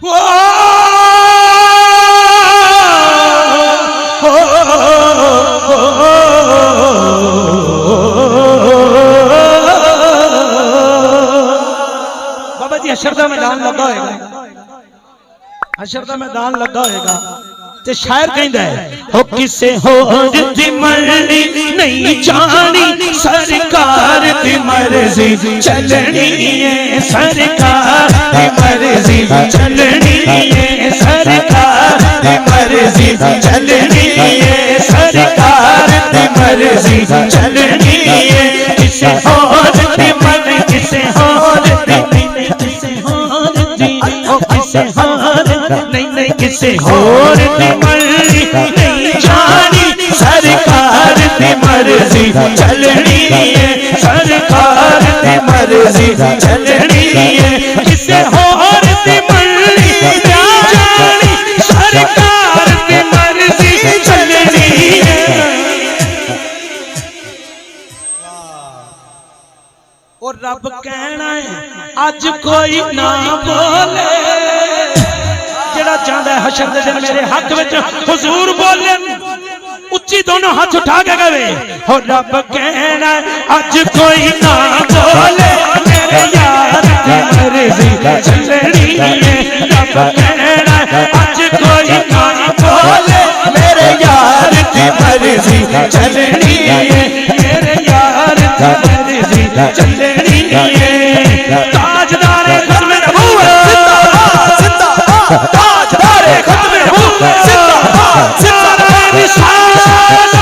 बाबा जी हशर दा मैदान लगा होएगा, हशर दा मैदान लगा होएगा ते शायर कहंदा है हो किसे होर दी मर्जी नहीं जानी सरकार दी मर्जी चलनी है, सरकार दी मर्जी चलनी है, सरकार दी मर्जी चलनी है, सरकार दी मर्जी चलनी है। किसे होर दी मर्जी किसे होर दी किसे होर दी ओ किसे होर नहीं किसे होर दी मर्जी नहीं जानी सरकार दी मर्जी चलनी है, सरकार दी मर्जी चलनी है। किसे होर दी मर्जी नहीं जानी सरकार दी मर्जी चलनी है। और रब कहना है अज कोई ना बोले जेड़ा चाहता है हशर दे दिन मेरे हक विच हुजूर बोले उच्ची दोनों हाथ उठा के गवे हो रब कहना अज कोई ना बोले मेरे यार दी मर्जी चलनी है। रब कहना अज कोई ना बोले मेरे यार दी मर्जी चलनी है, मेरे यार दी मर्जी चलनी है। ताजदारे खत्म नबूवत ताजदारे खत्म नबूवत सितारा निशान